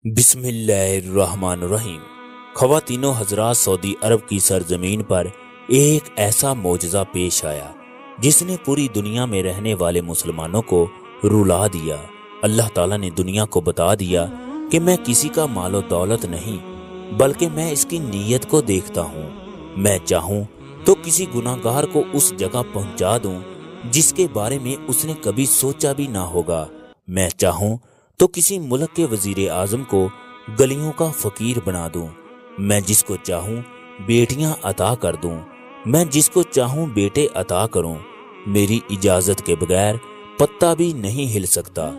بسم اللہ الرحمن الرحیم۔ خواتین و حضرات، سعودی عرب کی سرزمین پر ایک ایسا معجزہ پیش آیا جس نے پوری دنیا میں رہنے والے مسلمانوں کو رلا دیا۔ اللہ تعالیٰ نے دنیا کو بتا دیا کہ میں کسی کا مال و دولت نہیں بلکہ میں اس کی نیت کو دیکھتا ہوں۔ میں چاہوں تو کسی گناہ گار کو اس جگہ پہنچا دوں جس کے بارے میں اس نے کبھی سوچا بھی نہ ہوگا۔ میں چاہوں تو کسی ملک کے وزیر اعظم کو گلیوں کا فقیر بنا دوں۔ میں جس کو چاہوں بیٹیاں عطا کر دوں، میں جس کو چاہوں بیٹے عطا کروں۔ میری اجازت کے بغیر پتا بھی نہیں ہل سکتا۔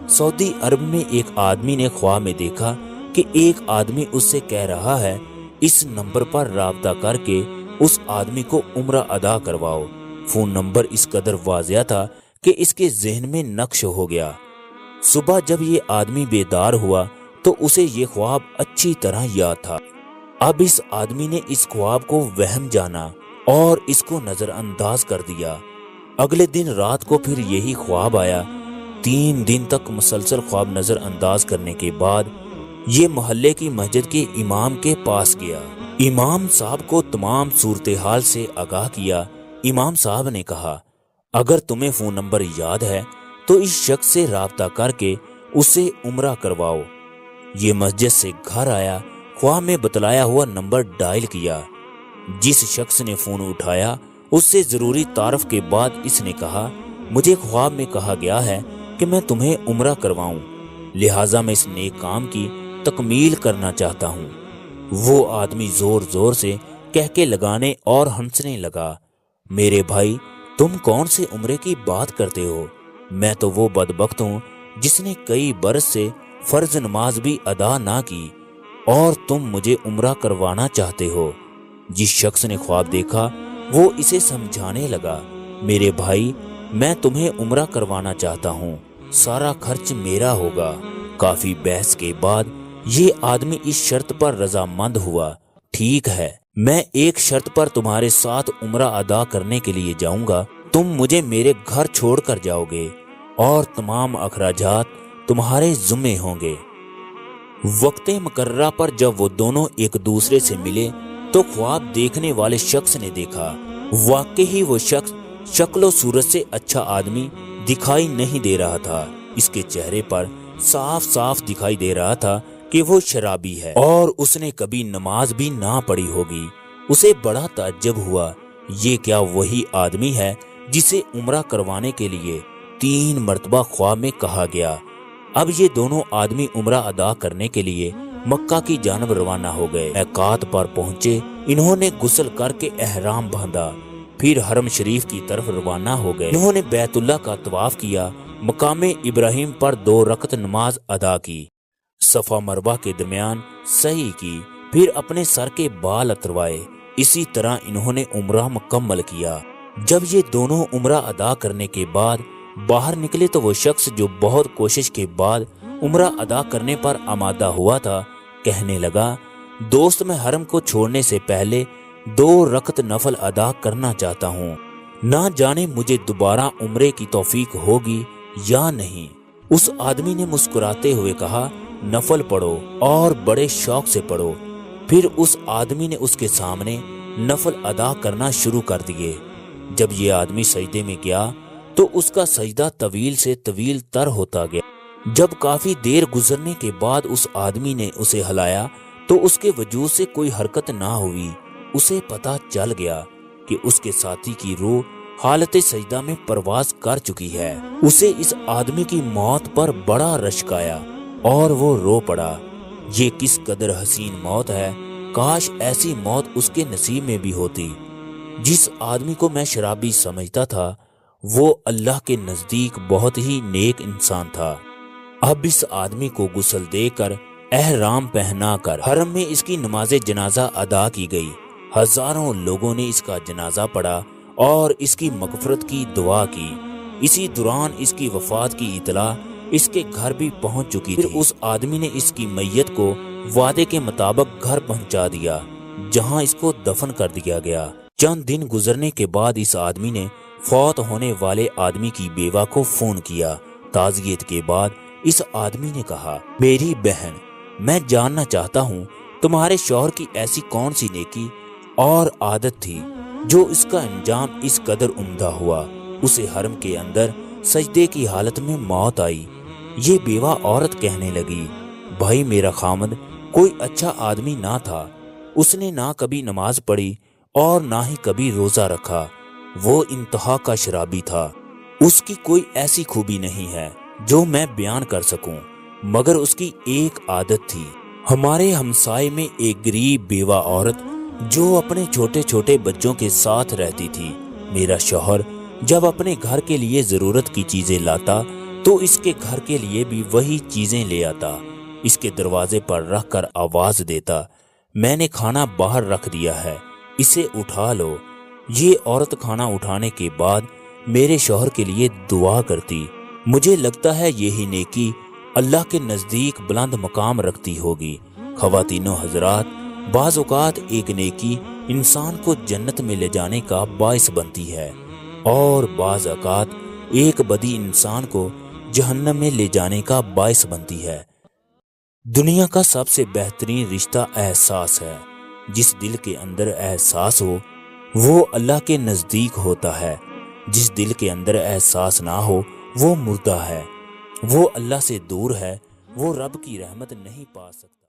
سعودی عرب میں ایک آدمی نے خواب میں دیکھا کہ ایک آدمی اس سے کہہ رہا ہے اس نمبر پر رابطہ کر کے اس آدمی کو عمرہ ادا کرواؤ۔ فون نمبر اس قدر واضح تھا کہ اس کے ذہن میں نقش ہو گیا۔ صبح جب یہ آدمی بیدار ہوا تو اسے یہ خواب اچھی طرح یاد تھا۔ اب اس آدمی نے اس خواب کو وہم جانا اور اس کو نظر انداز کر دیا۔ اگلے دن رات کو پھر یہی خواب آیا۔ 3 دن تک مسلسل خواب نظر انداز کرنے کے بعد یہ محلے کی مسجد کے امام کے پاس گیا۔ امام صاحب کو تمام صورتحال سے آگاہ کیا۔ امام صاحب نے کہا، اگر تمہیں فون نمبر یاد ہے تو اس شخص سے رابطہ کر کے اسے عمرہ کرواؤ۔ یہ مسجد سے گھر آیا، خواب میں بتلایا ہوا نمبر ڈائل کیا۔ جس شخص نے فون اٹھایا اس سے ضروری تعارف کے بعد اس نے کہا، مجھے خواب میں کہا گیا ہے کہ میں تمہیں عمرہ کرواؤں، لہٰذا میں اس نیک کام کی تکمیل کرنا چاہتا ہوں۔ وہ آدمی زور زور سے کہکے لگانے اور ہنسنے لگا، میرے بھائی تم کون سے عمرے کی بات کرتے ہو؟ میں تو وہ بدبخت ہوں جس نے کئی برس سے فرض نماز بھی ادا نہ کی اور تم مجھے عمرہ کروانا چاہتے ہو۔ جس شخص نے خواب دیکھا وہ اسے سمجھانے لگا، میرے بھائی میں تمہیں عمرہ کروانا چاہتا ہوں، سارا خرچ میرا ہوگا۔ کافی بحث کے بعد یہ آدمی اس شرط پر رضامند ہوا، ٹھیک ہے میں ایک شرط پر تمہارے ساتھ عمرہ ادا کرنے کے لیے جاؤں گا، تم مجھے میرے گھر چھوڑ کر جاؤ گے اور تمام اخراجات تمہارے ذمے ہوں گے۔ وقت مقررہ پر جب وہ دونوں ایک دوسرے سے ملے تو خواب دیکھنے والے شخص نے دیکھا واقعی وہ شخص شکل و صورت سے اچھا آدمی دکھائی نہیں دے رہا تھا۔ اس کے چہرے پر صاف صاف دکھائی دے رہا تھا کہ وہ شرابی ہے اور اس نے کبھی نماز بھی نہ پڑھی ہوگی۔ اسے بڑا تعجب ہوا، یہ کیا وہی آدمی ہے جسے عمرہ کروانے کے لیے 3 مرتبہ خواب میں کہا گیا؟ اب یہ دونوں آدمی عمرہ ادا کرنے کے لیے مکہ کی جانب روانہ ہو گئے۔ میقات پر پہنچے، انہوں نے غسل کر کے احرام باندھا، پھر حرم شریف کی طرف روانہ ہو گئے۔ انہوں نے بیت اللہ کا طواف کیا، مقام ابراہیم پر 2 رکعت نماز ادا کی، صفا مروہ کے درمیان سعی کی، پھر اپنے سر کے بال اتروائے۔ اسی طرح انہوں نے عمرہ مکمل کیا۔ جب یہ دونوں عمرہ ادا کرنے کے بعد باہر نکلے تو وہ شخص جو بہت کوشش کے بعد عمرہ ادا کرنے پر آمادہ ہوا تھا کہنے لگا، دوست میں حرم کو چھوڑنے سے پہلے 2 رکعت نفل ادا کرنا چاہتا ہوں، نہ جانے مجھے دوبارہ عمرے کی توفیق ہوگی یا نہیں۔ اس آدمی نے مسکراتے ہوئے کہا، نفل پڑھو اور بڑے شوق سے پڑھو۔ پھر اس آدمی نے اس کے سامنے نفل ادا کرنا شروع کر دیے۔ جب یہ آدمی سجدے میں گیا تو اس کا سجدہ طویل سے طویل تر ہوتا گیا۔ جب کافی دیر گزرنے کے بعد اس آدمی نے اسے ہلایا تو اس کے وجود سے کوئی حرکت نہ ہوئی۔ اسے پتہ چل گیا کہ اس کے ساتھی کی روح حالت سجدہ میں پرواز کر چکی ہے۔ اسے اس آدمی کی موت پر بڑا رشک آیا اور وہ رو پڑا، یہ کس قدر حسین موت ہے، کاش ایسی موت اس کے نصیب میں بھی ہوتی۔ جس آدمی کو میں شرابی سمجھتا تھا وہ اللہ کے نزدیک بہت ہی نیک انسان تھا۔ اب اس آدمی کو غسل دے کر احرام پہنا کر حرم میں اس کی نماز جنازہ ادا کی گئی۔ ہزاروں لوگوں نے اس کا جنازہ پڑھا اور اس کی مغفرت کی دعا کی۔ اسی دوران اس کی وفات کی اطلاع اس کے گھر بھی پہنچ چکی تھی۔ پھر اس آدمی نے اس کی میت کو وعدے کے مطابق گھر پہنچا دیا جہاں اس کو دفن کر دیا گیا۔ چند دن گزرنے کے بعد اس آدمی نے فوت ہونے والے آدمی کی بیوہ کو فون کیا۔ تعزیت کے بعد اس آدمی نے کہا، میری بہن میں جاننا چاہتا ہوں تمہارے شوہر کی ایسی کون سی نیکی اور عادت تھی جو اس کا انجام اس قدر عمدہ ہوا۔ اسے حرم کے اندر سجدے کی حالت میں موت آئی۔ یہ بیوہ عورت کہنے لگی، بھائی میرا خامد کوئی اچھا آدمی نہ تھا، اس نے نہ کبھی نماز پڑھی اور نہ ہی کبھی روزہ رکھا، وہ انتہا کا شرابی تھا۔ اس کی کوئی ایسی خوبی نہیں ہے جو میں بیان کر سکوں، مگر اس کی ایک عادت تھی۔ ہمارے ہمسائے میں ایک غریب بیوہ عورت جو اپنے چھوٹے چھوٹے بچوں کے ساتھ رہتی تھی۔ میرا شوہر جب اپنے گھر کے لیے ضرورت کی چیزیں لاتا تو اس کے گھر کے لیے بھی وہی چیزیں لے آتا، اس کے دروازے پر رکھ کر آواز دیتا، میں نے کھانا باہر رکھ دیا ہے، اسے اٹھا لو۔ یہ عورت کھانا اٹھانے کے بعد میرے شوہر کے لیے دعا کرتی۔ مجھے لگتا ہے یہی نیکی اللہ کے نزدیک بلند مقام رکھتی ہوگی۔ خواتین و حضرات، بعض اوقات ایک نیکی انسان کو جنت میں لے جانے کا باعث بنتی ہے اور بعض اوقات ایک بدی انسان کو جہنم میں لے جانے کا باعث بنتی ہے۔ دنیا کا سب سے بہترین رشتہ احساس ہے۔ جس دل کے اندر احساس ہو وہ اللہ کے نزدیک ہوتا ہے، جس دل کے اندر احساس نہ ہو وہ مردہ ہے، وہ اللہ سے دور ہے، وہ رب کی رحمت نہیں پا سکتا۔